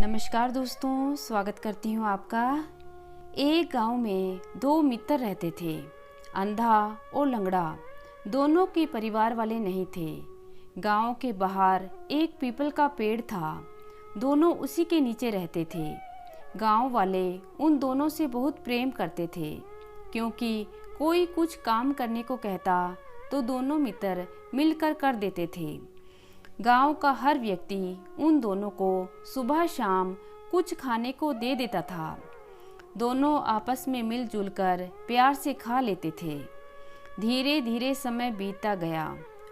नमस्कार दोस्तों, स्वागत करती हूँ आपका। एक गांव में दो मित्र रहते थे। अंधा और लंगड़ा दोनों के परिवार वाले नहीं थे। गांव के बाहर एक पीपल का पेड़ था। दोनों उसी के नीचे रहते थे। गांव वाले उन दोनों से बहुत प्रेम करते थे, क्योंकि कोई कुछ काम करने को कहता तो दोनों मित्र मिलकर कर देते थे। गांव का हर व्यक्ति उन दोनों को सुबह शाम कुछ खाने को दे देता था। दोनों आपस में मिलजुल कर प्यार से खा लेते थे। धीरे धीरे समय बीतता गया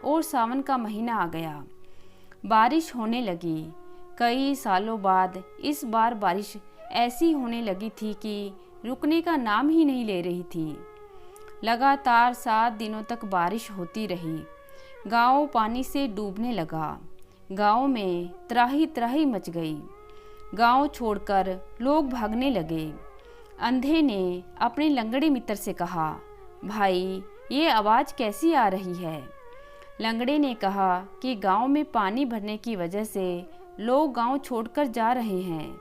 और सावन का महीना आ गया। बारिश होने लगी। कई सालों बाद इस बार बारिश ऐसी होने लगी थी कि रुकने का नाम ही नहीं ले रही थी। लगातार 7 दिनों तक बारिश होती रही। गांव पानी से डूबने लगा। गांव में त्राही त्राही मच गई। गांव छोड़कर लोग भागने लगे। अंधे ने अपने लंगड़े मित्र से कहा, भाई ये आवाज़ कैसी आ रही है? लंगड़े ने कहा कि गांव में पानी भरने की वजह से लोग गांव छोड़कर जा रहे हैं।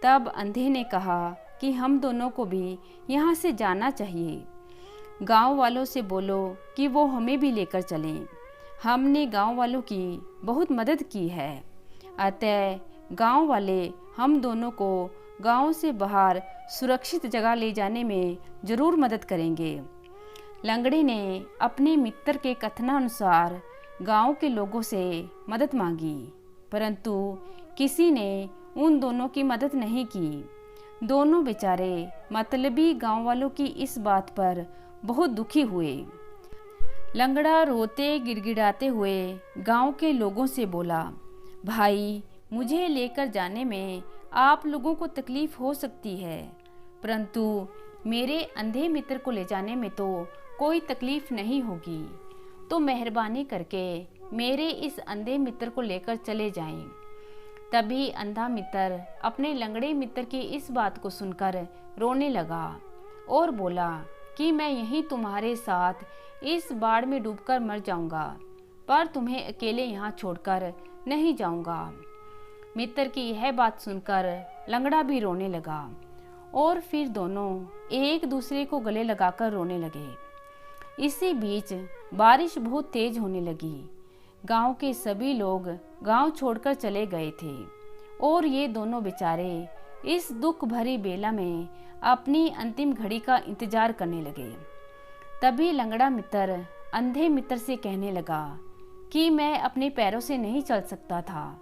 तब अंधे ने कहा कि हम दोनों को भी यहाँ से जाना चाहिए। गांव वालों से बोलो कि वो हमें भी लेकर चलें। हमने गांव वालों की बहुत मदद की है, अतः गांव वाले हम दोनों को गांव से बाहर सुरक्षित जगह ले जाने में ज़रूर मदद करेंगे। लंगड़े ने अपने मित्र के कथनानुसार गांव के लोगों से मदद मांगी, परंतु किसी ने उन दोनों की मदद नहीं की। दोनों बेचारे मतलबी गांव वालों की इस बात पर बहुत दुखी हुए। लंगड़ा रोते गिड़गिड़ाते हुए गांव के लोगों से बोला, भाई मुझे लेकर जाने में आप लोगों को तकलीफ़ हो सकती है, परंतु मेरे अंधे मित्र को ले जाने में तो कोई तकलीफ़ नहीं होगी। तो मेहरबानी करके मेरे इस अंधे मित्र को लेकर चले जाएं। तभी अंधा मित्र अपने लंगड़े मित्र की इस बात को सुनकर रोने लगा और बोला कि मैं यहीं तुम्हारे साथ इस बाढ़ में डूबकर मर जाऊंगा, पर तुम्हें अकेले यहाँ छोड़कर नहीं जाऊंगा। मित्र की यह बात सुनकर लंगड़ा भी रोने लगा और फिर दोनों एक दूसरे को गले लगाकर रोने लगे। इसी बीच बारिश बहुत तेज होने लगी। गांव के सभी लोग गांव छोड़कर चले गए थे और ये दोनों बेचारे इस दुख भरी बेला में अपनी अंतिम घड़ी का इंतजार करने लगे। तभी लंगड़ा मित्र अंधे मित्र से कहने लगा कि मैं अपने पैरों से नहीं चल सकता था,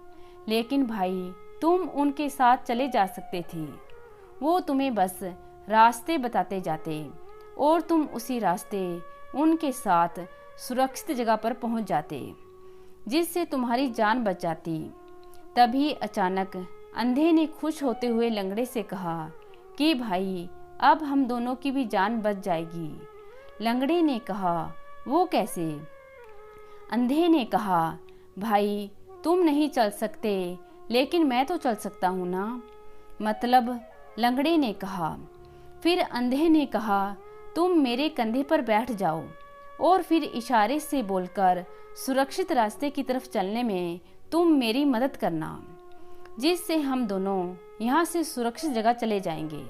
लेकिन भाई तुम उनके साथ चले जा सकते थे। वो तुम्हें बस रास्ते बताते जाते और तुम उसी रास्ते उनके साथ सुरक्षित जगह पर पहुंच जाते, जिससे तुम्हारी जान बच जाती। तभी अचानक अंधे ने खुश होते हुए लंगड़े से कहा कि भाई अब हम दोनों की भी जान बच जाएगी। लंगड़े ने कहा, वो कैसे? अंधे ने कहा, भाई तुम नहीं चल सकते, लेकिन मैं तो चल सकता हूँ ना। मतलब? लंगड़े ने कहा। फिर अंधे ने कहा, तुम मेरे कंधे पर बैठ जाओ और फिर इशारे से बोलकर सुरक्षित रास्ते की तरफ चलने में तुम मेरी मदद करना, जिससे हम दोनों यहाँ से सुरक्षित जगह चले जाएंगे।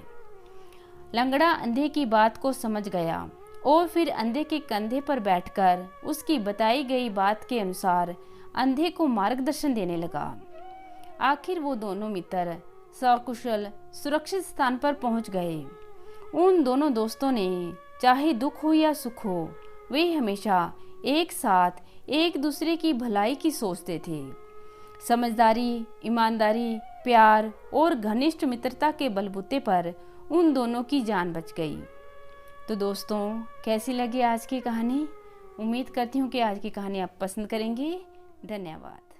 लंगड़ा अंधे की बात को समझ गया और फिर अंधे के कंधे पर बैठकर उसकी बताई गई बात के अनुसार अंधे को मार्गदर्शन देने लगा। आखिर वो दोनों मित्र सकुशल सुरक्षित स्थान पर पहुंच गए। उन दोनों दोस्तों ने चाहे दुख हो या सुख हो, वे हमेशा एक साथ एक दूसरे की भलाई की सोचते थे। समझदारी, ईमानदारी, प्यार और घनिष्ठ मित्रता के बलबूते पर उन दोनों की जान बच गई। तो दोस्तों, कैसी लगी आज की कहानी? उम्मीद करती हूँ कि आज की कहानी आप पसंद करेंगे। धन्यवाद।